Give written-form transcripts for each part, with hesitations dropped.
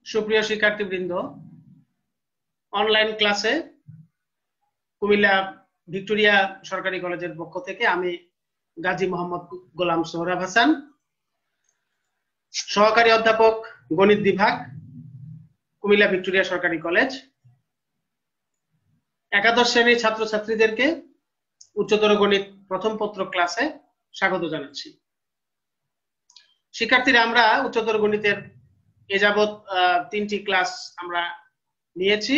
সুপ্রিয় শিক্ষার্থীবৃন্দ, অনলাইন ক্লাসে কুমিল্লা ভিক্টোরিয়া সরকারি কলেজের পক্ষ থেকে আমি গাজী মোহাম্মদ গোলাম সোহরাব হাসান, সহকারী অধ্যাপক গণিত বিভাগ, কুমিল্লা ভিক্টোরিয়া সরকারি কলেজ, একাদশ শ্রেণীর ছাত্রছাত্রীদেরকে উচ্চতর গণিত প্রথম পত্র ক্লাসে স্বাগত জানাচ্ছি। শিক্ষার্থীরা, আমরা উচ্চতর গণিতের এ যাবৎ 3টি ক্লাস আমরা নিয়েছি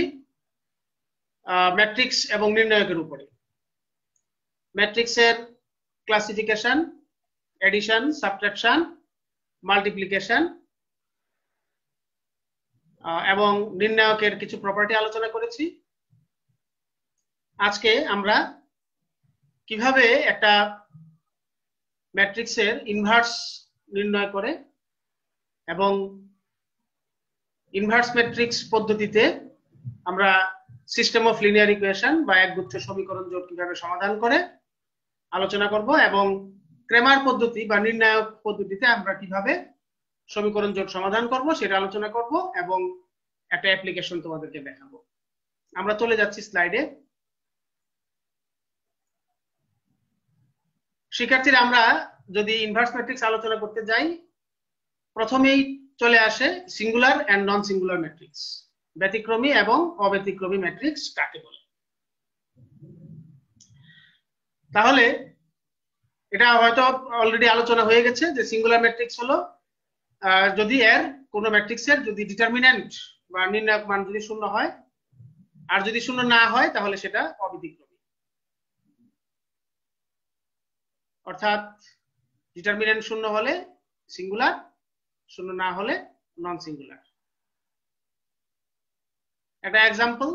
ম্যাট্রিক্স এবং নির্ণায়কের উপরে। ম্যাট্রিক্সের ক্লাসিফিকেশন, এডিশন, সাবট্রাকশন, মাল্টিপ্লিকেশন এবং নির্ণায়কের কিছু প্রপার্টি আলোচনা করেছি। আজকে আমরা কিভাবে একটা ম্যাট্রিক্সের ইনভার্স নির্ণয় করে এবং ইনভার্স ম্যাট্রিক্স পদ্ধতিতে আমরা সিস্টেম অফ লিনিয়ার ইকুয়েশন বা একগুচ্ছ সমীকরণ জোট কিভাবে সমাধান করে আলোচনা করব, এবং ক্রেমার পদ্ধতি বা নির্ণায়ক পদ্ধতিতে আমরা কিভাবে সমীকরণ জোট সমাধান করব সেটা আলোচনা করব এবং একটা অ্যাপ্লিকেশন তোমাদেরকে দেখাবো। আমরা চলে যাচ্ছি স্লাইডে। শিক্ষার্থীরা, আমরা যদি ইনভার্স ম্যাট্রিক্স আলোচনা করতে যাই, প্রথমেই চলে আসে singular and non singular matrix. ব্যতিক্রমী এবং অব্যতিক্রমী ম্যাট্রিক্স কাকে বলে? তাহলে এটা হয়তো অলরেডি আলোচনা হয়ে গেছে যে সিঙ্গুলার ম্যাট্রিক্স হলো যদি এর কোন ম্যাট্রিক্সের যদি ডিটারমিন্যান্ট বা নির্ণায়ক মান যদি শূন্য হয়, আর যদি শূন্য না হয় তাহলে সেটা অব্যতিক্রমী। অর্থাৎ ডিটারমিন্যান্ট শূন্য হলে সিঙ্গুলার, শূন্য না হলে নন সিঙ্গুলার। একটা এক্সাম্পল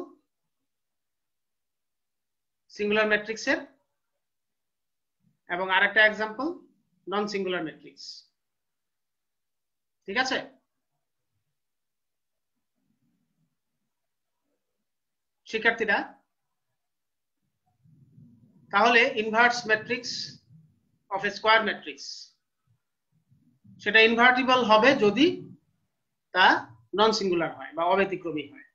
সিঙ্গুলার ম্যাট্রিক্সের এবং আরেকটা এক্সাম্পল নন সিঙ্গুলার ম্যাট্রিক্স। ঠিক আছে? শিক্ষার্থীরা, তাহলে inverse matrix of A square matrix সেটা ইনভার্টিবল হবে যদি তা নন সিঙ্গুলার হয় বা অব্যতিক্রমী হয়,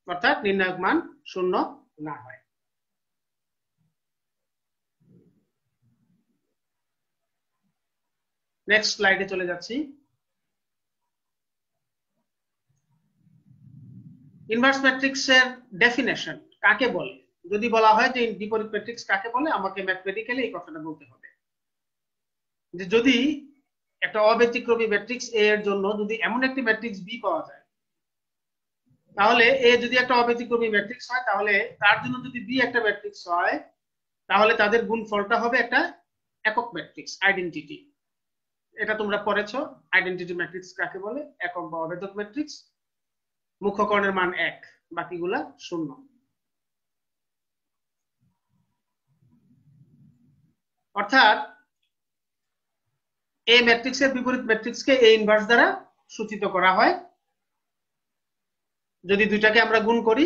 অর্থাৎ নির্ণায়ক মান শূন্য না হয়। নেক্সট স্লাইডে চলে যাচ্ছি। ইনভার্স ম্যাট্রিক্সের ডেফিনেশন কাকে বলে? যদি বলা হয় যে বিপরীত ম্যাট্রিক্স কাকে বলে, আমাকে ম্যাথমেটিক্যালি এই কথাটা বলতে হবে যে যদি একটা অব্যতিক্রমী ম্যাট্রিক্স এ এর জন্য যদি এমন একটি ম্যাট্রিক্স বি পাওয়া যায়, তাহলে এ যদি একটা অব্যতিক্রমী ম্যাট্রিক্স হয়, তাহলে তার জন্য যদি বি একটা ম্যাট্রিক্স হয়, তাহলে তাদের গুণফলটা হবে একটা একক ম্যাট্রিক্স, আইডেন্টিটি। এটা তোমরা পড়েছো, আইডেন্টিটি ম্যাট্রিক্স কাকে বলে, একক বা অভেদক ম্যাট্রিক্স। মুখ্য কর্ণের মান 1, বাকিগুলা 0। অর্থাৎ এই ম্যাট্রিক্সের বিপরীত ম্যাট্রিক্সকে এ ইনভার্স দ্বারা সূচিত করা হয়। যদি দুইটাকে আমরা গুণ করি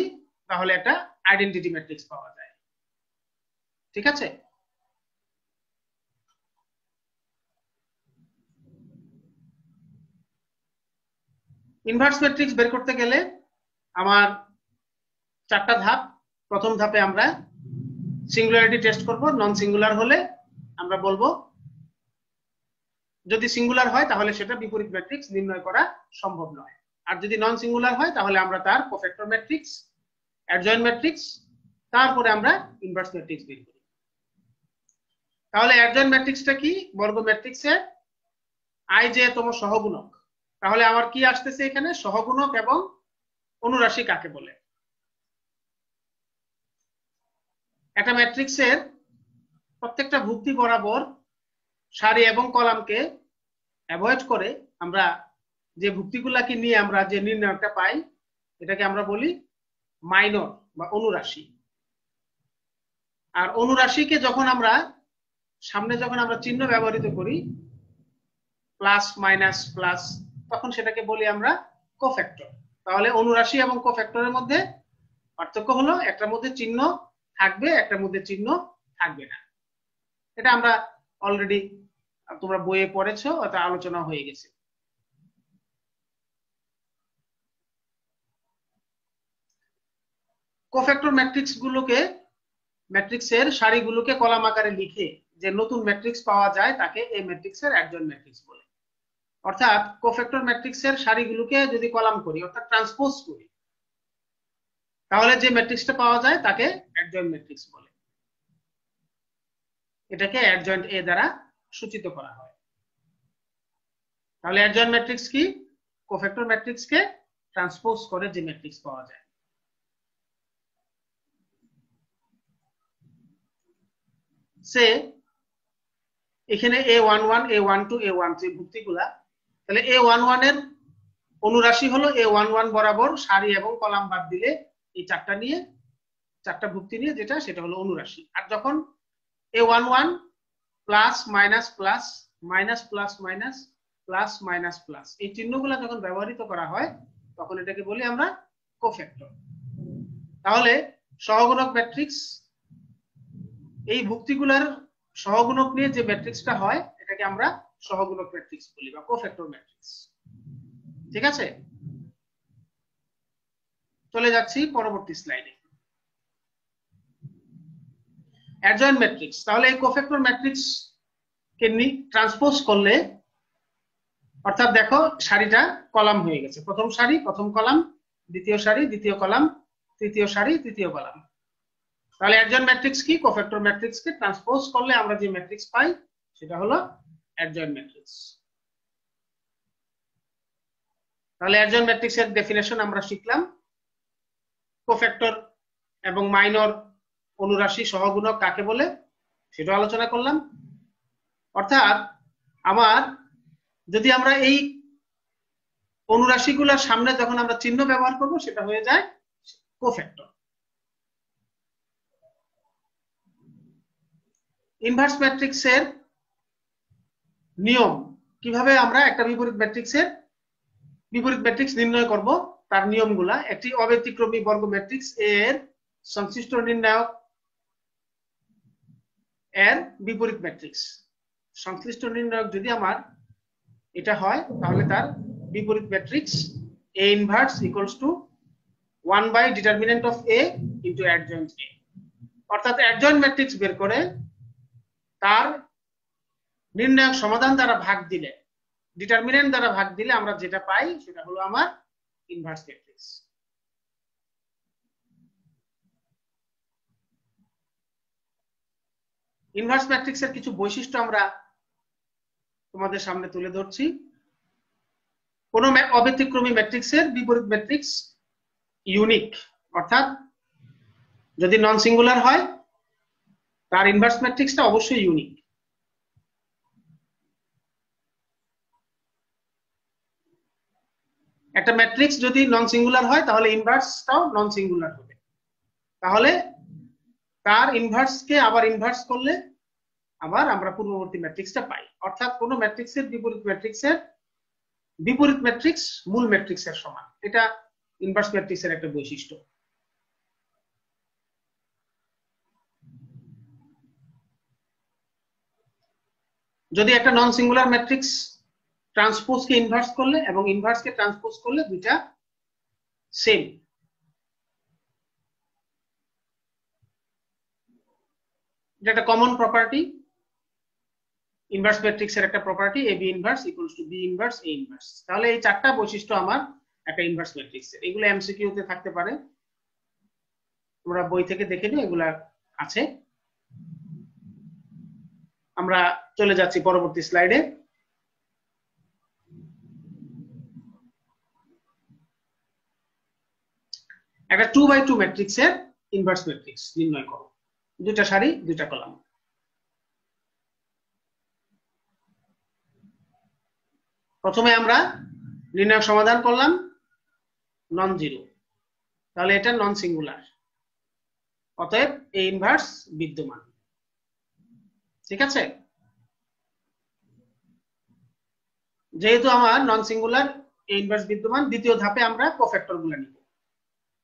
তাহলে একটা আইডেন্টিটি ম্যাট্রিক্স পাওয়া যায়। ঠিক আছে? ইনভার্স ম্যাট্রিক্স বের করতে গেলে আমার 4টা ধাপ। প্রথম ধাপে আমরা সিঙ্গুলারিটি টেস্ট করব। নন সিঙ্গুলার হলে আমরা বলবো, যদি সিঙ্গুলার হয় তাহলে সেটা বিপরীত ম্যাট্রিক্স নির্ণয় করা সম্ভব নয়। আর যদি নন সিঙ্গুলার হয় তাহলে আমরা তার কোফ্যাক্টর ম্যাট্রিক্স, অ্যাডজয়েন্ট ম্যাট্রিক্স, তারপরে আমরা ইনভার্স ম্যাট্রিক্স বের করি। তাহলে অ্যাডজয়েন্ট ম্যাট্রিক্সটা কি? বর্গ ম্যাট্রিক্সের i j তম সহগুণক। তাহলে আমার কি আসতেছে এখানে? সহগুণক এবং অনুরাশি কাকে বলে? একটা ম্যাট্রিক্সের প্রত্যেকটা ভুক্তি বরাবর সারি এবং কলামকে অ্যাভয়েড করে আমরা যে ভুক্তিগুলাকে নিয়ে আমরা যে নির্ণয়টা পাই, এটাকে আমরা বলি মাইনর বা অনুরাশি। আর অনুরাশিকে যখন আমরা সামনে যখন আমরা চিহ্ন ব্যবহৃত করি, প্লাস মাইনাস প্লাস, তখন সেটাকে বলি আমরা কোফ্যাক্টর। তাহলে অনুরাশি এবং কোফ্যাক্টরের মধ্যে পার্থক্য হলো একটার মধ্যে চিহ্ন থাকবে, একটার মধ্যে চিহ্ন থাকবে না। এটা আমরা অলরেডি তোমরা বইয়ে পড়েছো, এটা আলোচনা হয়ে গেছে। কোফ্যাক্টর ম্যাট্রিক্সের সারিগুলোকে কলাম আকারে লিখে যে নতুন ম্যাট্রিক্স পাওয়া যায় তাকে এই ম্যাট্রিক্সের অ্যাডজয়েন্ট ম্যাট্রিক্স বলে। অর্থাৎ কোফ্যাক্টর ম্যাট্রিক্সের সারিগুলোকে যদি কলাম করি অর্থাৎ ট্রান্সপোজ করি তাহলে যে ম্যাট্রিক্সটা পাওয়া যায় তাকে অ্যাডজয়েন্ট ম্যাট্রিক্স বলে। এটাকে অ্যাডজয়েন্ট এ দ্বারা সূচিত করা হয়। তাহলে অ্যাডজয়েন্ট ম্যাট্রিক্স কি? কোফ্যাক্টর ম্যাট্রিক্সকে ট্রান্সপোজ করে যে ম্যাট্রিক্স পাওয়া যায়। সে এখানে A11 A12 A13 ভুক্তিগুলা, তাহলে A11 এর অনুরাশি হলো A11 বরাবর সারি এবং কলাম বাদ দিলে এই চারটা ভুক্তি নিয়ে যেটা সেটা হলো অনুরাশি। আর যখন A11 plus minus plus minus plus minus plus minus plus এই চিহ্নগুলো যখন ব্যবহৃত করা হয় তখন এটাকে বলি আমরা কোফ্যাক্টর। তাহলে সহগুণক ম্যাট্রিক্স এই ভুক্তিগুলার সহগুণক নিয়ে যে ম্যাট্রিক্সটা হয় এটাকে আমরা সহগুণক ম্যাট্রিক্স বলি বা কোফ্যাক্টর ম্যাট্রিক্স। ঠিক আছে, চলে যাচ্ছি পরবর্তী স্লাইডে। অ্যাডজয়েন্ট ম্যাট্রিক্স, তাহলে এই কোফ্যাক্টর ম্যাট্রিক্স কে ট্রান্সপোজ করলে অর্থাৎ দেখো সারিটা কলাম হয়ে গেছে, প্রথম সারি প্রথম কলাম, দ্বিতীয় সারি দ্বিতীয় কলাম, তৃতীয় সারি তৃতীয় কলাম। তাহলে অ্যাডজয়েন্ট ম্যাট্রিক্স কি? কোফ্যাক্টর ম্যাট্রিক্স কে ট্রান্সপোজ করলে আমরা যে ম্যাট্রিক্স পাই সেটা হলো অ্যাডজয়েন্ট ম্যাট্রিক্স। তাহলে অ্যাডজয়েন্ট ম্যাট্রিক্স এর ডেফিনেশন আমরা শিখলাম। কোফ্যাক্টর এবং মাইনর অনুরাশি সহগুণক কাকে বলে সেটা আলোচনা করলাম। অর্থাৎ আমার যদি আমরা এই অনুরাশিগুলোর সামনে যখন আমরা চিহ্ন ব্যবহার করব সেটা হয়ে যায় কোফ্যাক্টর। ইনভার্স ম্যাট্রিক্সের নিয়ম, কিভাবে আমরা একটা বিপরীত ম্যাট্রিক্স নির্ণয় করব তার নিয়মগুলা। একটি অব্যতিক্রমী বর্গ ম্যাট্রিক্স এর সংশ্লিষ্ট নির্ণায়ক এর বিপরীত ম্যাট্রিক্স, সংশ্লিষ্ট নির্ণায়ক যদি আমার এটা হয় তাহলে তার বিপরীত matrix A inverse equals to 1 by determinant of A into adjoint A। অর্থাৎ অ্যাডজয়েন্ট ম্যাট্রিক্স বের করে তার নির্ণায়ক সমাধান দ্বারা ভাগ দিলে, ডিটারমিনেন্ট দ্বারা ভাগ দিলে আমরা যেটা পাই সেটা হলো আমার ইনভার্স ম্যাট্রিক্স। ইনভার্স ম্যাট্রিক্সের কিছু বৈশিষ্ট্য আমরা তোমাদের সামনে তুলে ধরছি। কোন অব্যতিক্রমী ম্যাট্রিক্সের বিপরীত ম্যাট্রিক্স ইউনিক, অর্থাৎ যদি নন সিঙ্গুলার হয় তার ইনভার্স ম্যাট্রিক্সটা অবশ্যই ইউনিক। একটা ম্যাট্রিক্স যদি নন সিঙ্গুলার হয় তাহলে ইনভার্সটাও নন সিঙ্গুলার হবে। তাহলে তার ইনভার্সকে আবার ইনভার্স করলে আবার আমরা পূর্ববর্তী ম্যাট্রিক্সটা পাই। অর্থাৎ কোন ম্যাট্রিক্সের বিপরীত ম্যাট্রিক্স মূল ম্যাট্রিক্সের সমান, এটা ইনভার্স ম্যাট্রিক্সের একটা বৈশিষ্ট্য। যদি একটা নন সিঙ্গুলার ম্যাট্রিক্স ট্রান্সপোজকে ইনভার্স করলে এবং ইনভার্সকে ট্রান্সপোজ করলে দুইটা সেম। এটা একটা কমন প্রপার্টি, ইনভার্স ম্যাট্রিক্সের একটা property AB inverse equals two B inverse A inverse. তাহলে এই চারটা বৈশিষ্ট্য আমার একটা ইনভার্স ম্যাট্রিক্সের। এগুলো MCQ তে থাকতে পারে, তোমরা বই থেকে দেখে নিও, এগুলা আছে। আমরা চলে যাচ্ছি পরবর্তী স্লাইডে। একটা 2x2 ম্যাট্রিক্সের ইনভার্স ম্যাট্রিক্স নির্ণয় করো, দুইটা সারি দুইটা কলাম। প্রথমে আমরা নির্ণায়ক সমাধান করলাম নন জিরো, তাহলে এটা নন সিঙ্গুলার, অতএব A ইনভার্স বিদ্যমান। ঠিক আছে, যেহেতু আমার নন সিঙ্গুলার A ইনভার্স বিদ্যমান, দ্বিতীয় ধাপে আমরা কোফ্যাক্টর গুলো নিব।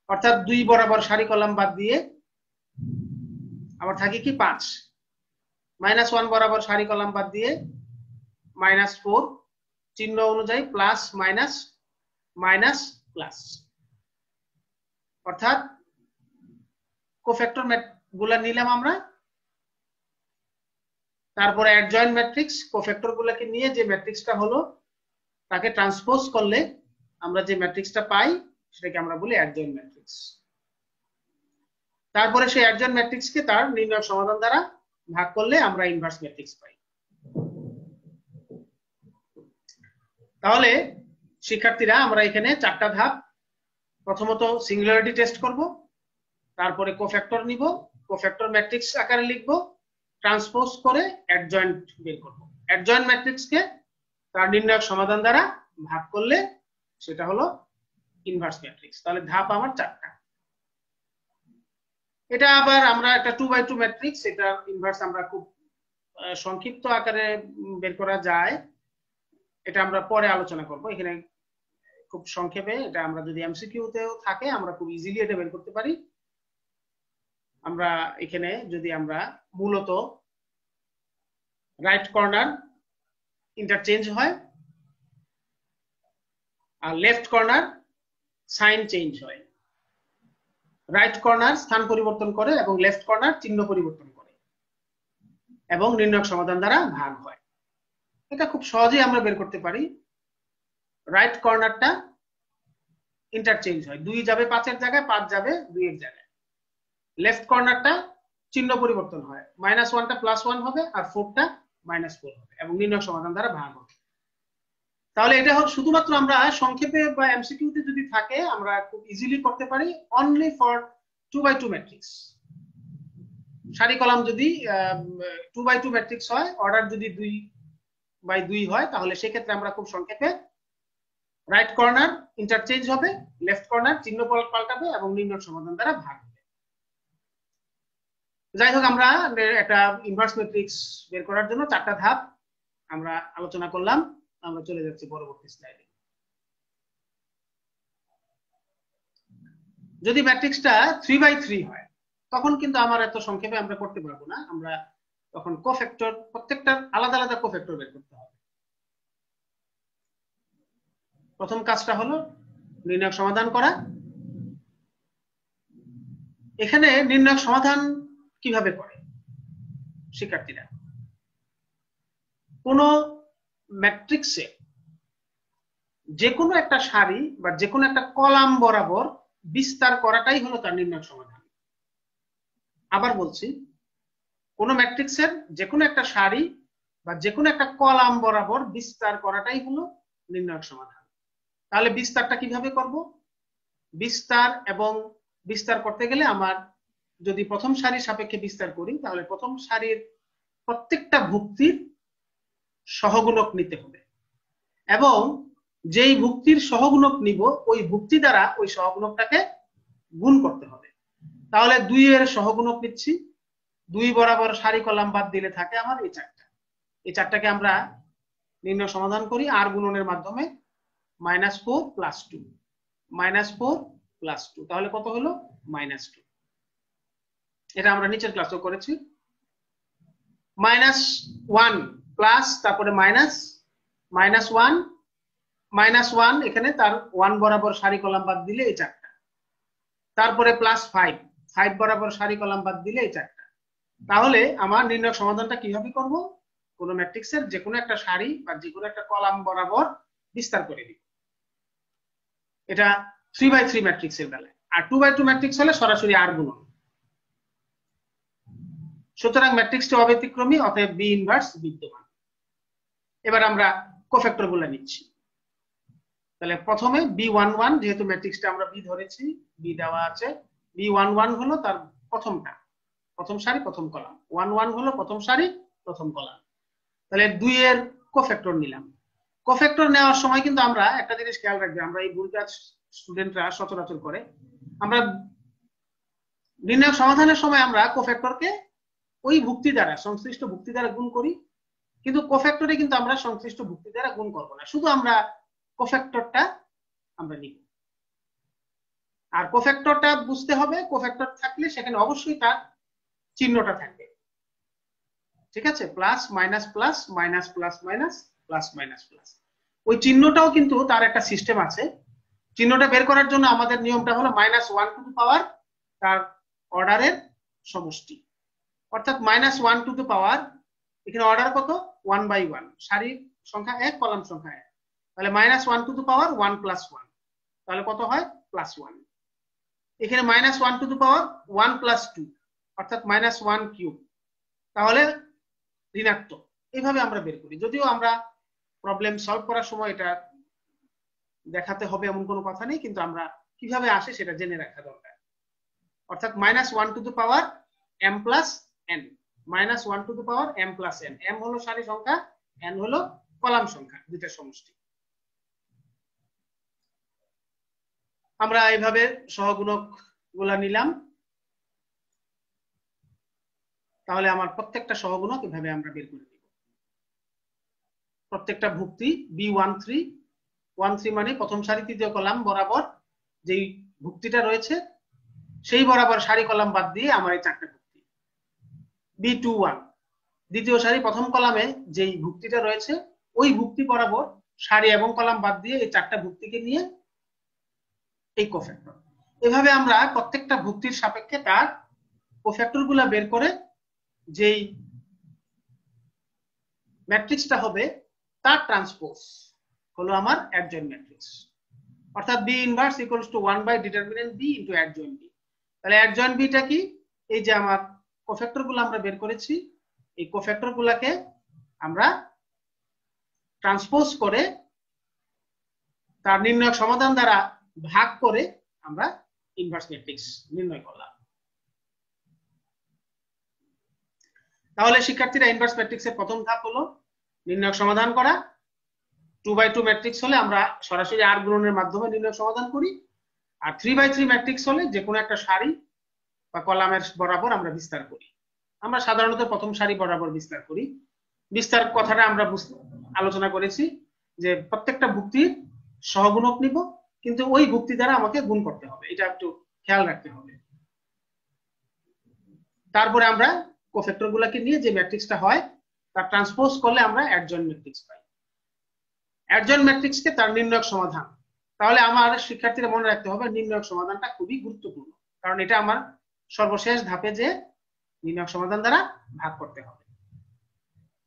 অর্থাৎ 2 বরাবর সারি কলাম বাদ দিয়ে আবার থাকে কি 5, -1 বরাবর সারি কলাম বাদ দিয়ে -4, চিহ্ন অনুযায়ী প্লাস মাইনাস মাইনাস প্লাস। অর্থাৎ কোফ্যাক্টর গুলা নিলাম আমরা, তারপরে অ্যাডজয়েন্ট ম্যাট্রিক্স কোফ্যাক্টর গুলাকে নিয়ে যে ম্যাট্রিক্সটা হলো তাকে ট্রান্সপোজ করলে আমরা যে ম্যাট্রিক্সটা পাই সেটাকে আমরা বলি অ্যাডজয়েন্ট ম্যাট্রিক্স। তারপরে সেই অ্যাডজয়েন্ট ম্যাট্রিক্সকে তার নির্ণয় সমাধান দ্বারা ভাগ করলে আমরা ইনভার্স ম্যাট্রিক্স পাই। তাহলে শিক্ষার্থীরা আমরা এখানে 4টা ধাপ, প্রথমত সিঙ্গুলারিটি টেস্ট করব, তারপরে কোফ্যাক্টর নিব, কোফ্যাক্টর ম্যাট্রিক্স আকারে লিখব, ট্রান্সপোজ করে অ্যাডজয়েন্ট বের করব। অ্যাডজয়েন্ট ম্যাট্রিক্সকে তার নির্ণায়ক সমাধান দ্বারা ভাগ করলে সেটা হলো ইনভার্স ম্যাট্রিক্স। তাহলে ধাপ আমার 4টা। এটা আবার আমরা একটা 2x2 ম্যাট্রিক্স, এটা ইনভার্স আমরা খুব সংক্ষিপ্ত আকারে বের করা যায়, এটা আমরা পরে আলোচনা করব। এখানে খুব সংক্ষেপে এটা আমরা যদি এমসিকিউ তেও থাকে আমরা খুব ইজিলি এটা বের করতে পারি। আমরা এখানে যদি আমরা মূলত রাইট কর্নার ইন্টারচেঞ্জ হয় আর লেফট কর্নার সাইন চেঞ্জ হয়, রাইট কর্নার স্থান পরিবর্তন করে এবং লেফট কর্নার চিহ্ন পরিবর্তন করে এবং নির্ণায়ক সমাধান দ্বারা ভাগ হয়। এটা খুব সহজেই আমরা বের করতে পারি। রাইট কর্নারটা ইন্টারচেঞ্জ হয়, 2 যাবে 5 এর জায়গায়, 5 যাবে 2 এর জায়গায়। লেফট কর্নারটা চিহ্ন পরিবর্তন হয়, -1টা +1 হবে আর 4টা -4 হবে এবং নির্ণায়ক সমাধান দ্বারা ভাগ হবে। তাহলে এটা শুধুমাত্র আমরা সংক্ষেপে বা এমসিকিউ তে যদি থাকে আমরা খুব ইজিলি করতে পারি অনলি ফর 2x2 ম্যাট্রিক্স। সারি কলাম যদি 2x2 ম্যাট্রিক্স হয়, অর্ডার যদি 2x2 হয়, তাহলে সেক্ষেত্রে আমরা খুব সংক্ষেপে রাইট কর্নার ইন্টারচেঞ্জ হবে, লেফট কর্নার চিহ্ন পাল্টাবে এবং নির্ণায়ক সমাধান দ্বারা ভাগ হবে। যাই হোক, আমরা একটা ইনভার্স ম্যাট্রিক্স বের করার জন্য 4টা ধাপ আমরা আলোচনা করলাম। আমরা চলে যাচ্ছি পরবর্তী স্লাইডে। যদি ম্যাট্রিক্সটা 3x3 হয় তখন কিন্তু আমার এত সংক্ষেপে আমরা করতে পারবো না, আমরা তখন কোফ্যাক্টর প্রত্যেকটা আলাদা আলাদা কোফ্যাক্টর বের করতে হবে। প্রথম কাজটা হলো নির্ণায়ক সমাধান করা। এখানে নির্ণায়ক সমাধান কিভাবে করে শিক্ষার্থীরা? কোন ম্যাট্রিক্সে যে কোনো একটা সারি বা যে কোনো একটা কলাম বরাবর বিস্তার করাটাই হলো তার নির্ণায়ক সমাধান। আবার বলছি, কোন ম্যাট্রিক্সের যে কোনো একটা সারি বা যে কোনো একটা কলাম বরাবর বিস্তার করাটাই হলো নির্ণায়ক সমাধান। তাহলে বিস্তারটা কিভাবে করব? বিস্তার করতে গেলে আমার যদি প্রথম সারির সাপেক্ষে বিস্তার করি তাহলে প্রথম সারির প্রত্যেকটা ভুক্তির সহগুণক নিতে হবে এবং যেই ভুক্তির সহগুণক নিব ওই ভুক্তি দ্বারা ওই সহগুণকটাকে গুণ করতে হবে। তাহলে 2 এর সহগুণক নিচ্ছি, 2 বরাবর সারি কলাম বাদ দিলে থাকে আমার এই 4টা। এই 4টাকে আমরা নির্ণয় সমাধান করি আর গুণনের মাধ্যমে, -4 + 2, -4 + 2, তাহলে কত হলো? -2। এটা আমরা নিচের ক্লাসেও করেছি। -1 প্লাস তারপরে -1 এখানে তার 1 বরাবর সারি কলাম বাদ দিলে এই 4টা, তারপরে +5 বরাবর সারি কলাম বাদ দিলে এই 4টা। তাহলে আমার নির্ণায়ক সমাধানটা কিভাবে করব? কোন ম্যাট্রিক্সের যে কোনো একটা সারি বা যে কোনো একটা কলাম বরাবর বিস্তার করে দিব। এটা 3x3 ম্যাট্রিক্সের বেলায়। আর 2x2 ম্যাট্রিক্স হলে সরাসরি আর গুণন। সুতরাং ম্যাট্রিক্সটি অব্যতিক্রমী, অতএব বি ইনভার্স বিদ্যমান। এবার আমরা কোফ্যাক্টর গুলো নিচ্ছি। তাহলে প্রথমে B11, যেহেতু ম্যাট্রিক্সটা আমরা বি ধরেছি, বি দেওয়া আছে, B11 হলো তার প্রথমটা, প্রথম সারি প্রথম কলাম, 11 হলো প্রথম সারি প্রথম কলাম। তাহলে 2 এর কোফ্যাক্টর নিলাম। কোফ্যাক্টর নেওয়ার সময় কিন্তু আমরা একটা জিনিস খেয়াল রাখবে, আমরা এই ভুলটা স্টুডেন্টরা সচরাচর করে, আমরা নির্ণায়ক সমাধানের সময় আমরা কোফ্যাক্টরকে ওই ভুক্তি দ্বারা সংশ্লিষ্ট ভুক্তি দ্বারা গুণ করি, কিন্তু কোফ্যাক্টরে কিন্তু আমরা সংশ্লিষ্ট ভুক্তি দ্বারা গুণ করব না, শুধু আমরা কোফ্যাক্টরটা আমরা নিব। আর কোফ্যাক্টরটা বুঝতে হবে, কোফ্যাক্টর থাকলে সেখানে অবশ্যই তার চিহ্নটা থাকবে, ঠিক আছে? Plus minus plus, minus plus minus, plus minus plus, ওই চিহ্নটাও কিন্তু তার একটা সিস্টেম আছে। চিহ্নটা বের করার জন্য আমাদের নিয়মটা হলো -1 টু দি পাওয়ার তার অর্ডারের সমষ্টি, অর্থাৎ -1 টু দ্য পাওয়ার, এখানে অর্ডার কত 1/1, সারির সংখ্যা 1 কলাম সংখ্যা 1, তাহলে -1 টু দ্য পাওয়ার 1 + 1, তাহলে কত হয় +1। এখানে -1 টু দ্য পাওয়ার 1 + 2, অর্থাৎ -1 কিউব, তাহলে ঋণাত্মক। এইভাবে আমরা বের করি। যদিও আমরা প্রবলেম সলভ করার সময় এটা দেখাতে হবে এমন কোনো কথা নেই, কিন্তু আমরা কিভাবে আসে সেটা জেনে রাখা দরকার। অর্থাৎ -1 to the power m + n, -1 to the power m + n, m হলো সারি সংখ্যা, n হলো কলাম সংখ্যা, দুইটার সমষ্টি। আমরা এইভাবে সহগুণক গুলা নিলাম, তাহলে আমার প্রত্যেকটা সহগুণক এভাবে আমরা বের করে দিব। প্রত্যেকটা ভুক্তি B13 মানে প্রথম সারি তৃতীয় কলাম বরাবর যেই ভুক্তিটা রয়েছে সেই বরাবর সারি কলাম বাদ দিয়ে আমার এই চারটা ভুক্তি। B21 দ্বিতীয় সারি প্রথম কলামে যেই ভুক্তিটা রয়েছে ওই ভুক্তি বরাবর সারি এবং কলাম বাদ দিয়ে এই চারটা ভুক্তিকে নিয়ে এই কোফ্যাক্টর। এভাবে আমরা প্রত্যেকটা ভুক্তির সাপেক্ষে তার কোফ্যাক্টর গুলা বের করে যেই ম্যাট্রিক্সটা হবে তার ট্রান্সপোজ হলো আমার অ্যাডজয়েন্ট ম্যাট্রিক্স, অর্থাৎ B inverse equals to one by determinant B into adjoint B। তাহলে অ্যাডজয়েন্ট বিটা কি, এই যে আমার কোফ্যাক্টর গুলো আমরা বের করেছি, এই কোফ্যাক্টর গুলাকে আমরা ট্রান্সপোজ করে তার নির্ণায়ক সমাধান দ্বারা ভাগ করে আমরা ইনভার্স ম্যাট্রিক্স নির্ণয় করলাম। তাহলে শিক্ষার্থীরা ইনভার্স ম্যাট্রিক্সের প্রথম ধাপ হলো নির্ণায়ক সমাধান করা। 2/2 ম্যাট্রিক্স হলে আমরা সরাসরি আর গুণনের মাধ্যমে নির্ণায়ক সমাধান করি, আর 3/3 ম্যাট্রিক্স হলে যে কোনো একটা সারি বা কলামের বরাবর আমরা বিস্তার করি। আমরা সাধারণত প্রথম সারি বরাবর বিস্তার করি। বিস্তার কথাটা আমরা আলোচনা করেছি যে প্রত্যেকটা ভুক্তির সহগুণক নিব, কিন্তু ওই ভুক্তি দ্বারা আমাকে গুণ করতে হবে, এটা একটু খেয়াল রাখতে হবে। তারপরে আমরা কোফ্যাক্টর গুলাকে নিয়ে যে ম্যাট্রিক্সটা হয় তার ট্রান্সপোজ করলে আমরা অ্যাডজয়েন্ট ম্যাট্রিক্স পাই। অ্যাডজয়েন্ট ম্যাট্রিক্সকে তার নির্ণায়ক সমাধান। তাহলে আমার শিক্ষার্থীরা মনে রাখতে হবে নির্ণায়ক সমাধানটা খুবই গুরুত্বপূর্ণ, কারণ এটা আমার সর্বশেষ ধাপে যে নির্ণায়ক সমাধান দ্বারা ভাগ করতে হবে।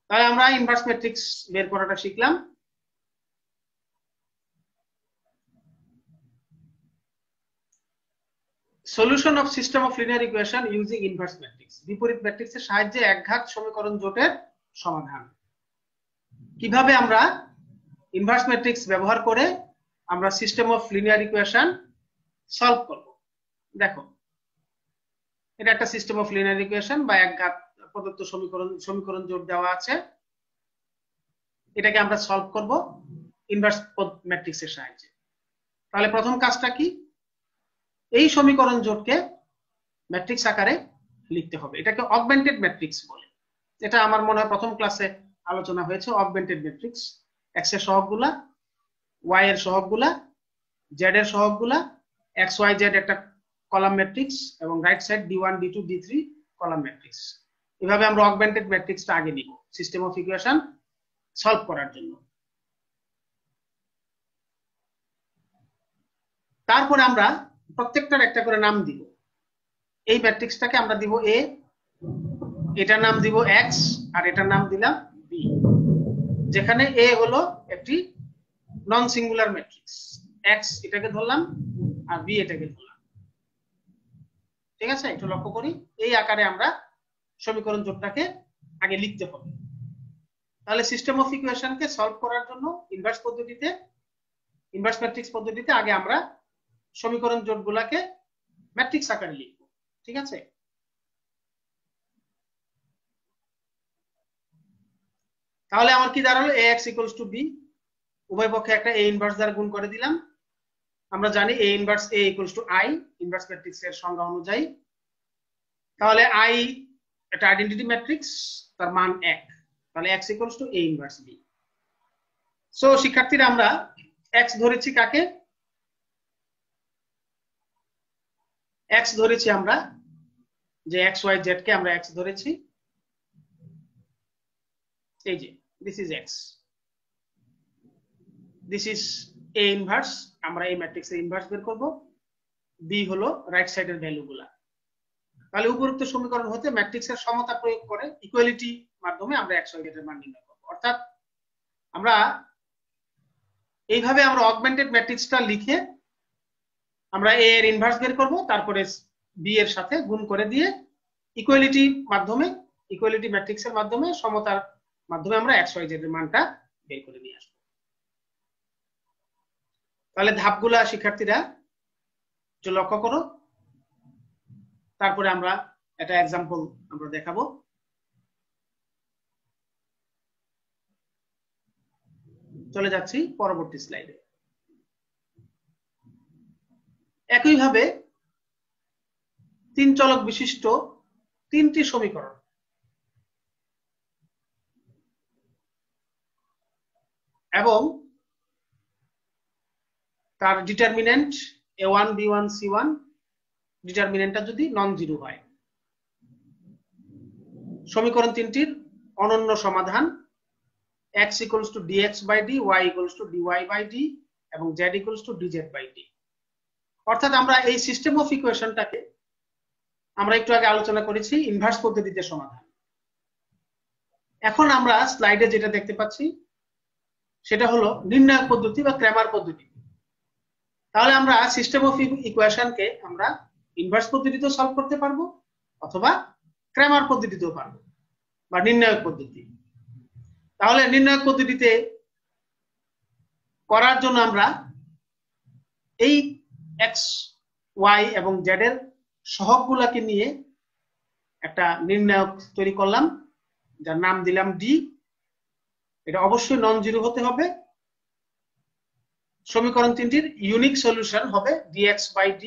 তাহলে আমরা ইনভার্স ম্যাট্রিক্স বের করাটা শিখলাম। Solution of system of linear equation using inverse matrix, বিপরীত ম্যাট্রিক্সের সাহায্যে একঘাত সমীকরণ জোটের সমাধান। কিভাবে আমরা ইনভার্স ম্যাট্রিক্স ব্যবহার করে আমরা system of linear equation solve করব। দেখো, এটা একটা সিস্টেম অফ লিনিয়ার ইকুয়েশন বা একঘাত প্রদত্ত সমীকরণ জোট দেওয়া আছে, এটাকে আমরা সলভ করব ইনভার্স ম্যাট্রিক্সের সাহায্যে। তাহলে প্রথম কাজটা কি, এই সমীকরণ জোটকে ম্যাট্রিক্স আকারে লিখতে হবে। এটাকে অগমেন্টেড ম্যাট্রিক্স বলে। এটা আমার মনে হয় প্রথম ক্লাসে আলোচনা হয়েছে। অগমেন্টেড ম্যাট্রিক্স এক্স এর সহগগুলা, ওয়াই এর সহগগুলা, জেড এর সহগগুলা, এক্স ওয়াই জেড একটা কলাম ম্যাট্রিক্স এবং right side d1 d2 d3 column matrix. এভাবে আমরা অগমেন্টেড ম্যাট্রিক্সটা আগে নিব সিস্টেম অফ ইকুয়েশন সলভ করার জন্য। তারপরে আমরা প্রত্যেকটার একটা করে নাম দিব। এই ম্যাট্রিক্সটাকে আমরা দিব এ, এটার নাম দিব এক্স, আর এটার নাম দিলাম বি, যেখানে এ হলো একটি নন সিঙ্গুলার ম্যাট্রিক্স, এক্স এটাকে ধরলাম আর বি এটাকে ধরলাম। ঠিক আছে, একটু লক্ষ্য করি, এই আকারে আমরা সমীকরণ জোটটাকে আগে লিখতে হবে। তাহলে সিস্টেম অফ ইকুয়েশনকে সলভ করার জন্য ইনভার্স পদ্ধতিতে, ইনভার্স ম্যাট্রিক্স পদ্ধতিতে আগে আমরা সমীকরণ জোটগুলোকে ম্যাট্রিক্স আকারে লিখব। ঠিক আছে, তাহলে আমার কি দাঁড়ালো, ax = b, উভয় পক্ষে একটা a ইনভার্স দ্বারা গুণ করে দিলাম। আমরা জানি a inverse a = i inverse ম্যাট্রিক্সের সংজ্ঞা অনুযায়ী। তাহলে i একটা আইডেন্টিটি ম্যাট্রিক্স, তার মান 1, তাহলে x = a inverse b। So শিক্ষার্থীরা আমরা x ধরেছি কাকে, x ধরেছি আমরা যে x y z কে আমরা x ধরেছি, এই যে this is x, this is a inverse, আমরা এই ম্যাট্রিক্সের ইনভার্স বের করব, b হলো রাইট সাইডের ভ্যালুগুলা। তাহলে উপরোক্ত সমীকরণ হতে ম্যাট্রিক্সের সমতা প্রয়োগ করে ইকুয়ালিটি মাধ্যমে আমরা XY এর মান নির্ণয় করব। অর্থাৎ আমরা এইভাবে আমরা অগমেন্টেড ম্যাট্রিক্সটা লিখে আমরা A এর ইনভার্স বের করব, তারপরে B এর সাথে গুণ করে দিয়ে ইকুয়ালিটি ম্যাট্রিক্সের মাধ্যমে সমতার মাধ্যমে আমরা XYZ এর মানটা বের করে নিয়ে আসব। তাহলে ধাপগুলা শিক্ষার্থীরা একটু লক্ষ্য করো, তারপরে আমরা একটা এক্সাম্পল আমরা দেখাবো। চলে যাচ্ছি পরবর্তী স্লাইডে। একইভাবে 3 চলক বিশিষ্ট 3টি সমীকরণ এবং তার ডিটারমিনেন্ট a1 b1 c1 ডিটারমিনেন্টটা যদি নন জিরো হয়, সমীকরণ 3টির অনন্য সমাধান x equals to dx by d, y equals to dy by d এবং z equals to dz by d। অর্থাৎ আমরা এই সিস্টেম অফ ইকুয়েশনটাকে আমরা একটু আগে আলোচনা করেছি ইনভার্স পদ্ধতিতে সমাধান। এখন আমরা স্লাইডে যেটা দেখতে পাচ্ছি সেটা হলো নির্ণায়ক পদ্ধতি বা ক্র্যামার পদ্ধতি। তাহলে আমরা সিস্টেম অফ ইকুয়েশনকে আমরা ইনভার্স পদ্ধতিতেও সলভ করতে পারবো অথবা ক্র্যামার পদ্ধতিতেও পারবো বা নির্ণায়ক পদ্ধতি। তাহলে নির্ণায়ক পদ্ধতিতে করার জন্য আমরা এই x, y এবং z এর সহগগুলোকে নিয়ে একটা নির্ণায়ক তৈরি করলাম, যার নাম দিলাম d। এটা অবশ্যই নন জিরো হতে হবে। সমীকরণ 3টির ইউনিক সলিউশন হবে dx by d,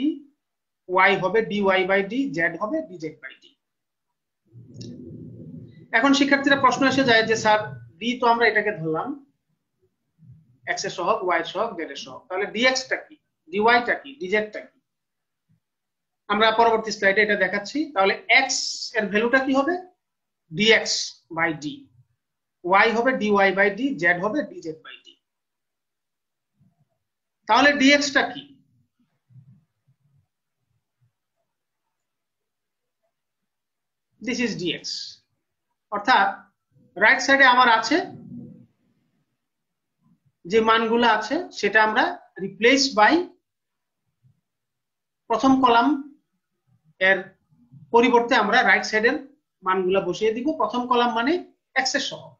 y হবে dy by d, z হবে dz by d। এখন শিক্ষার্থীরা প্রশ্ন এসে যায় যে স্যার d তো আমরা এটাকে ধরলাম x এর সহগ, y এর সহগ, z এর সহগ, তাহলে dx টা কি, dy টা কি, dz টা কি? আমরা পরবর্তী স্লাইডে এটা দেখাচ্ছি। তাহলে x এর ভ্যালুটা কি হবে dx by d, y হবে dy by d, z হবে dz by d। তাহলে dx টা কি? This is dx। অর্থাৎ রাইট সাইডে আমার আছে যে মানগুলো আছে সেটা আমরা রিপ্লেস বাই প্রথম কলাম এর পরিবর্তে আমরা রাইট সাইডের মানগুলো বসিয়ে দিব। প্রথম কলাম মানে x এর সহগ,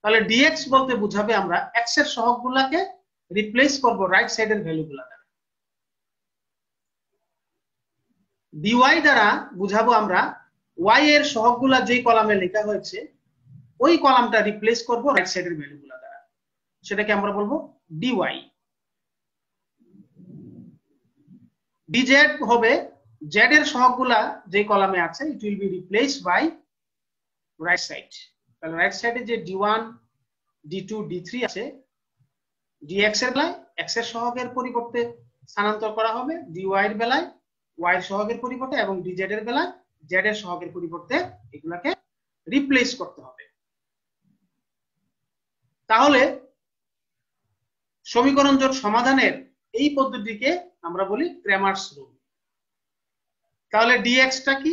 তাহলে dx বলতে বুঝাবে আমরা x এর সহগগুলোকে রিপ্লেস করব রাইট সাইডের ভ্যালুগুলো দ্বারা। dy দ্বারা বুঝাবো আমরা y এর সহগগুলো যেই কলামে লেখা হয়েছে ওই কলামটা রিপ্লেস করব রাইট সাইডের ভ্যালুগুলো দ্বারা, সেটাকে আমরা বলবো dy। dz হবে z এর সহগগুলা যে কলামে আছে it will be replaced by right side. তাহলে রাইট সাইডে যে d1 d2 d3 আছে dx এর বেলায় x এর সহগের পরিবর্তে স্থানান্তর করা হবে, dy এর বেলায় y এর সহগের পরিবর্তে এবং dz এর বেলায় z এর সহগের পরিবর্তে এগুলাকে রিপ্লেস করতে হবে। তাহলে সমীকরণ জোট সমাধানের এই পদ্ধতিকে আমরা বলি ক্র্যামারস রুল। তাহলে dx টা কি,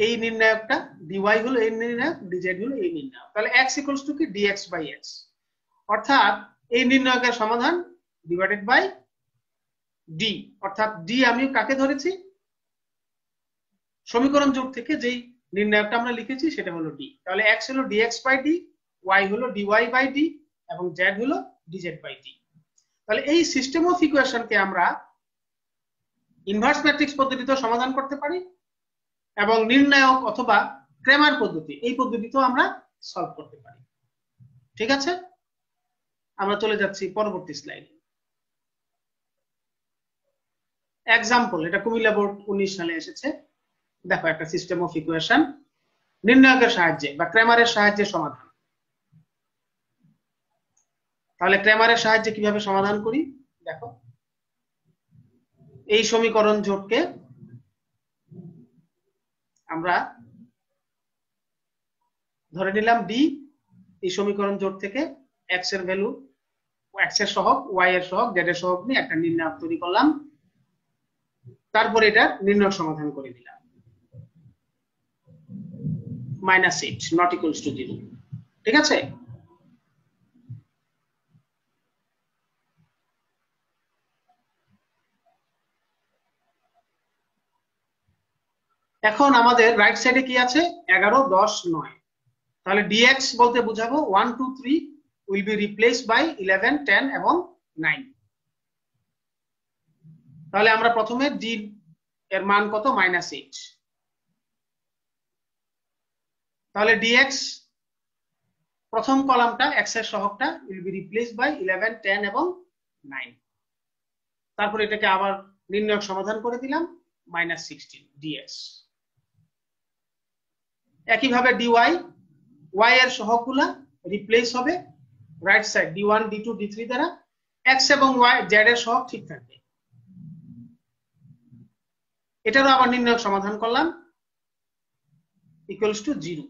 এই নির্ণায়কটা, dy হলো এই নির্ণায়ক, dz হলো এই নির্ণায়ক। তাহলে x ইকুয়ালস টু কি dx বাই x, অর্থাৎ এই নির্ণায়কের সমাধান ডিভাইডেড বাই d। অর্থাৎ d আমি কাকে ধরেছি, সমীকরণ জোট থেকে যেই নির্ণায়কটা আমরা লিখেছি সেটা হলো d। তাহলে x হলো dx বাই d, y হলো dy বাই d এবং z হলো dz বাই d। তাহলে এই সিস্টেম অফ ইকুয়েশনকে আমরা ইনভার্স ম্যাট্রিক্স পদ্ধতিতেও সমাধান করতে পারি এবং নির্ণায়ক অথবা ক্র্যামার পদ্ধতি এই পদ্ধতিতেও আমরা সলভ করতে পারি। ঠিক আছে, আমরা চলে যাচ্ছি পরবর্তী স্লাইডে। এক্সাম্পল, এটা কুমিল্লা বোর্ড 19 সালে এসেছে। দেখো একটা সিস্টেম অফ ইকুয়েশন নির্ণায়কের সাহায্যে বা ক্র্যামারের সাহায্যে সমাধান। তাহলে ক্র্যামারের সাহায্যে কিভাবে সমাধান করি দেখো। এই সমীকরণ জোটকে আমরা ধরে নিলাম d। এই সমীকরণ জোট থেকে x এর ভ্যালু, x এর সহগ, y এর সহগ, z এর সহগ নিয়ে একটা নির্ণায়ক তৈরি করলাম। তারপরে এটা নির্ণয় সমাধান করে দিলাম -8 নট ইকুয়ালস টু 0। ঠিক আছে, এখন আমাদের রাইট সাইডে কি আছে 11 10 9। তাহলে dx বলতে বুঝাবো 1 2 3 will be replaced by 11 10 এবং 9। তাহলে আমরা প্রথমে d এর মান কত -8। তাহলে dx প্রথম কলামটা x এর সহগটা will be replaced by 11 10 এবং 9। তারপর এটাকে আবার নির্ণয় সমাধান করে দিলাম -16 dx। একইভাবে dy y এর সহগগুলা রিপ্লেস হবে right side d1 d2 d3 দ্বারা, x এবং y z এর সহগ ঠিক থাকবে। এটারও আবার নির্ণয় সমাধান করলাম ইকুয়ালস টু 0।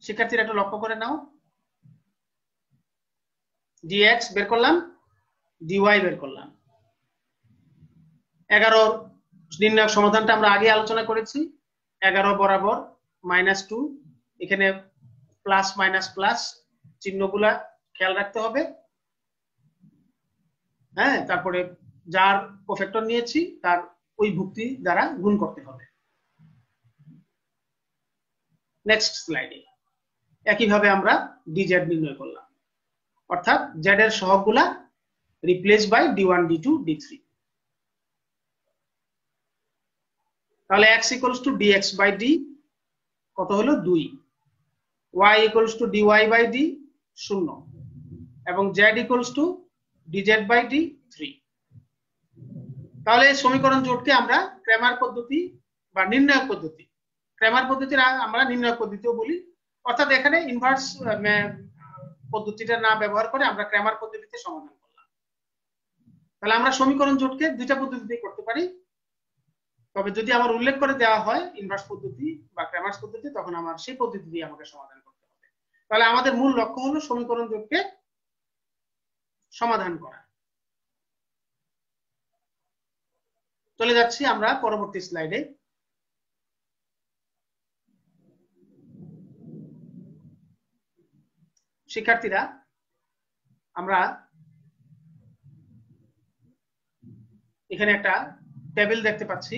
শিক্ষার্থীরা একটু লক্ষ্য করে নাও, dx বের করলাম, dy বের করলাম। 11 নির্ণয় সমাধানটা আমরা আগে আলোচনা করেছি। 11 বরাবর -2, এখানে প্লাস মাইনাস প্লাস চিহ্নগুলা খেয়াল রাখতে হবে। হ্যাঁ, তারপরে যার কোফ্যাক্টর নিয়েছি তার ওই ভুক্তি দ্বারা গুণ করতে হবে। নেক্সট স্লাইডে একইভাবে আমরা dz নির্ণয় করলাম, অর্থাৎ z এর সহগগুলা replace by d1 d2 d3। তাহলে x equals to dx by d কত হলো 2, y equals to dy by d 0 এবং z equals to dz by d 3। তাহলে এই সমীকরণ জোটকে আমরা ক্র্যামার পদ্ধতি বা নির্ণায়ক পদ্ধতি, ক্র্যামার পদ্ধতির আমরা নির্ণায়ক পদ্ধতিও বলি, অর্থাৎ এখানে ইনভার্স পদ্ধতিটা না ব্যবহার করে আমরা ক্র্যামার পদ্ধতিতে সমাধান করলাম। তাহলে আমরা সমীকরণ জোটকে দুইটা পদ্ধতিতেই করতে পারি, তবে যদি আমার উল্লেখ করে দেওয়া হয় ইনভার্স পদ্ধতি বা ক্র্যামার্স পদ্ধতি, তখন আমার সেই পদ্ধতি দিয়ে আমাকে সমাধান করতে হবে। তাহলে আমাদের মূল লক্ষ্য হলো সমীকরণ জোটকে সমাধান করা। চলে যাচ্ছি আমরা পরবর্তী স্লাইডে। শিক্ষার্থীরা, আমরা এখানে একটা টেবিল দেখতে পাচ্ছি।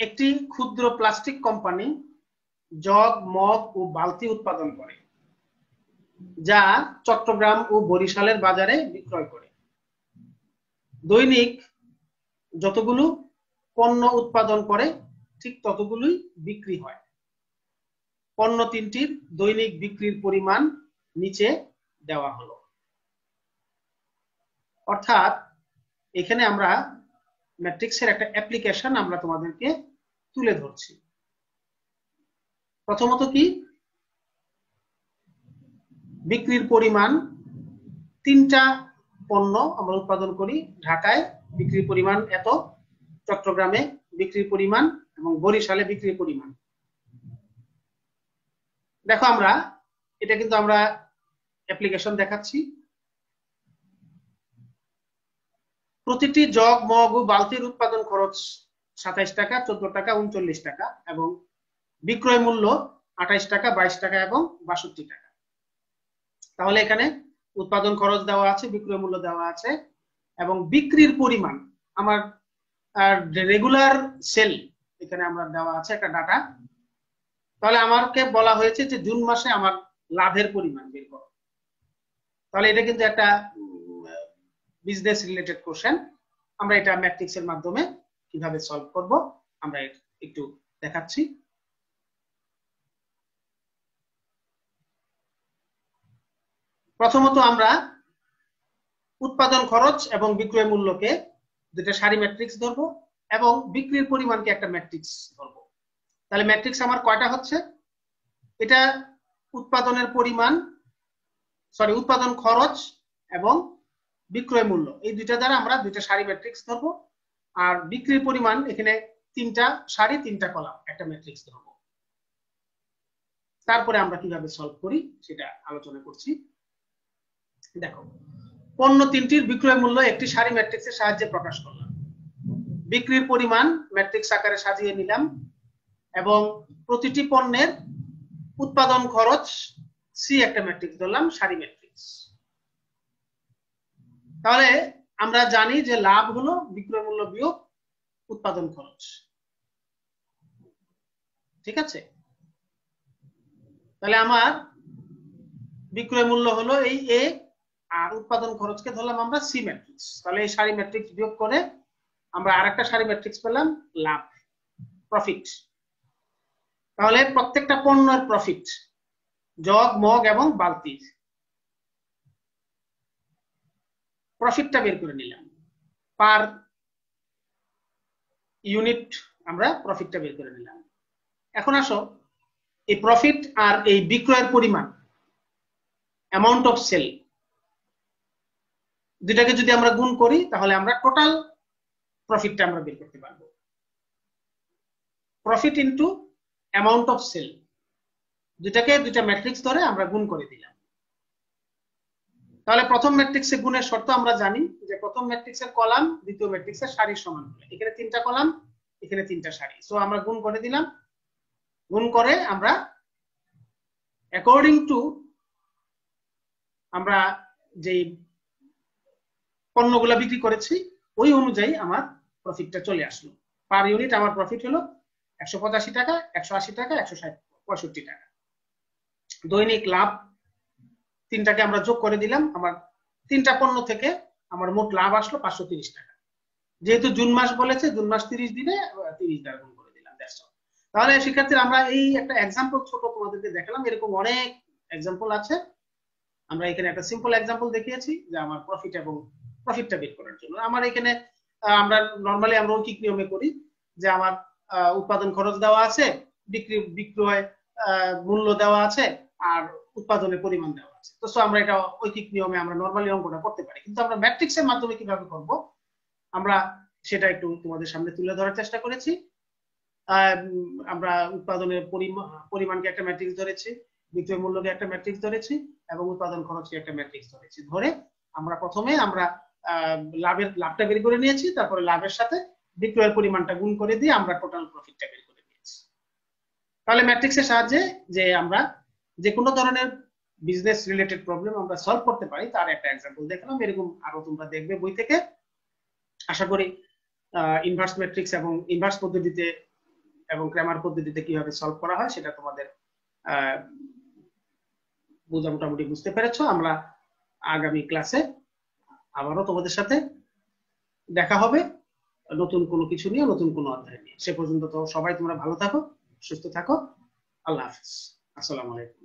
একটি ক্ষুদ্র প্লাস্টিক কোম্পানি জগ, মগ ও বালতি উৎপাদন করে, যা চট্টগ্রাম ও বরিশালের বাজারে বিক্রয় করে। দৈনিক যতগুলো পণ্য উৎপাদন করে ঠিক ততগুলোই বিক্রি হয়। পণ্য তিনটির দৈনিক বিক্রির পরিমাণ নিচে দেওয়া হলো। অর্থাৎ এখানে আমরা ম্যাট্রিক্সের একটা অ্যাপ্লিকেশন আমরা তোমাদেরকে তুলে ধরছি। প্রথমত কি, বিক্রির পরিমাণ, তিনটা পণ্য আমরা উৎপাদন করি, ঢাকায় বিক্রির পরিমাণ এত, চট্টগ্রামে বিক্রির পরিমাণ এবং বরিশালে বিক্রির পরিমাণ। দেখো আমরা এটা কিন্তু আমরা অ্যাপ্লিকেশন দেখাচ্ছি। প্রতিটি জগ, মগ ও বালতির উৎপাদন খরচ 27 টাকা, 14 টাকা, 39 টাকা এবং বিক্রয় মূল্য 28 টাকা, 22 টাকা এবং 62 টাকা। তাহলে এখানে উৎপাদন খরচ দেওয়া আছে, বিক্রয় মূল্য দেওয়া আছে এবং বিক্রির পরিমাণ আমার রেগুলার সেল এখানে আমরা দেওয়া আছে একটা ডাটা। তাহলে আমাকে বলা হয়েছে যে জুন মাসে আমার লাভের পরিমাণ বের করো। তাহলে এটা কিন্তু একটা বিজনেস রিলেটেড কোশ্চেন। আমরা এটা ম্যাট্রিক্সের মাধ্যমে কিভাবে সলভ করব আমরা একটু দেখাচ্ছি। প্রথমত আমরা উৎপাদন খরচ এবং বিক্রয় মূল্যকে দুটো সারি ম্যাট্রিক্স ধরবো এবং বিক্রির পরিমাণকে একটা ম্যাট্রিক্স ধরবো। তাহলে ম্যাট্রিক্স আমার কয়টা হচ্ছে, এটা উৎপাদনের পরিমাণ, উৎপাদন খরচ এবং বিক্রয় মূল্য, এই দুইটা দ্বারা আমরা দুইটা সারি ম্যাট্রিক্স ধরবো। আর বিক্রির পরিমাণ এখানে 3টা সারি 3টা কলাম একটা ম্যাট্রিক্স ধরবো। তারপরে আমরা কিভাবে সলভ করি সেটা আলোচনা করছি। দেখো, পণ্য 3টির বিক্রয় মূল্য একটি সারি ম্যাট্রিক্সের সাহায্যে প্রকাশ করলাম। বিক্রির পরিমাণ ম্যাট্রিক্স আকারে সাজিয়ে নিলাম এবং প্রতিটি পণ্যের উৎপাদন খরচ সি একটা ম্যাট্রিক্স ধরলাম, সারি ম্যাট্রিক্স। তাহলে আমরা জানি যে লাভ হলো বিক্রয় মূল্য বিয়োগ উৎপাদন খরচ, ঠিক আছে? তাহলে আমার বিক্রয় মূল্য হলো এই এ আর উৎপাদন খরচকে ধরলাম আমরা সি ম্যাট্রিক্স। তাহলে এই সারি ম্যাট্রিক্স বিয়োগ করে আমরা আরেকটা সারি ম্যাট্রিক্স পেলাম লাভ, প্রফিট। তাহলে প্রত্যেকটা পণ্যের প্রফিট জগ, মগ এবং বালতির প্রফিটটা বের করে নিলাম, পার ইউনিট আমরা প্রফিটটা বের করে নিলাম। এখন আসো এই প্রফিট আর এই বিক্রয়ের পরিমাণ, অ্যামাউন্ট অফ সেল, দুটাকে যদি আমরা গুণ করি তাহলে আমরা টোটাল প্রফিটটা আমরা বের করতে পারবো। Profit into amount of sale, দুটাকে দুইটা ম্যাট্রিক্স ধরে আমরা গুণ করে দিলাম। তাহলে প্রথম ম্যাট্রিক্সে গুণের শর্ত আমরা জানি যে প্রথম ম্যাট্রিক্সের কলাম দ্বিতীয় ম্যাট্রিক্সের সারির সমান হলে, এখানে 3টা কলাম এখানে 3টা সারি, সো আমরা গুণ করে দিলাম। গুণ করে আমরা অ্যাকর্ডিং টু আমরা যে পণ্যগুলো বিক্রি করেছি ওই অনুযায়ী আমার প্রফিটটা চলে আসলো। পার ইউনিট আমার প্রফিট হলো 185 টাকা, 180 টাকা, 165 টাকা। দৈনিক লাভ 3টাকে আমরা যোগ করে দিলাম, আমার 3টা পণ্য থেকে আমার মোট লাভ আসলো 530 টাকা। যেহেতু জুন মাস বলেছে, জুন মাস 30 দিনে 30 দ্বারা গুণ করে দিলাম। তাহলে শিক্ষার্থীরা আমরা এই একটা এক্সাম্পল ছোট তোমাদেরকে দেখালাম, এরকম অনেক এক্সাম্পল আছে। আমরা এখানে একটা সিম্পল এক্সাম্পল দেখিয়েছি যে আমার প্রফিট এবং প্রফিটটা বের করার জন্য। আমার এখানে আমরা নরমালি আমরা ঐকিক নিয়মে করি যে আমার উৎপাদন খরচ দেওয়া আছে, বিক্রয় মূল্য দেওয়া আছে আর উৎপাদনের পরিমাণ দেওয়া আছে। তো আমরা এটা ঐকিক নিয়মে আমরা নরমালি অঙ্কটা করতে পারি, কিন্তু আমরা ম্যাট্রিক্সের মাধ্যমে কিভাবে করব আমরা সেটা একটু তোমাদের সামনে তুলে ধরার চেষ্টা করেছি। আমরা উৎপাদনের পরিমাণকে একটা ম্যাট্রিক্স ধরেছি, বিক্রয় মূল্যকে একটা ম্যাট্রিক্স ধরেছি এবং উৎপাদন খরচকে একটা ম্যাট্রিক্স ধরেছি। ধরে আমরা প্রথমে আমরা লাভটা বের করে নিয়েছি, তারপরে লাভের সাথে বিক্রয়ের পরিমাণটা গুণ করে দিয়ে আমরা টোটাল প্রফিটটা বের করে নিয়েছি। তাহলে ম্যাট্রিক্সের সাহায্যে যে আমরা যে কোনো ধরনের বিজনেস রিলেটেড প্রবলেম আমরা সলভ করতে পারি তার একটা এক্সাম্পল দেখলাম। এরকম আরো তোমরা দেখবে বই থেকে। আশা করি ইনভার্স ম্যাট্রিক্স এবং ইনভার্স পদ্ধতিতে এবং ক্র্যামার পদ্ধতিতে কিভাবে সলভ করা হয় সেটা তোমাদের মোটামুটি বুঝতে পেরেছো। আমরা আগামী ক্লাসে আবারও তোমাদের সাথে দেখা হবে নতুন কোনো কিছু নিয়ে, নতুন কোনো অধ্যায় নিয়ে। সে পর্যন্ত তো সবাই তোমরা ভালো থাকো, সুস্থ থাকো। আল্লাহ হাফেজ, আসসালামু আলাইকুম।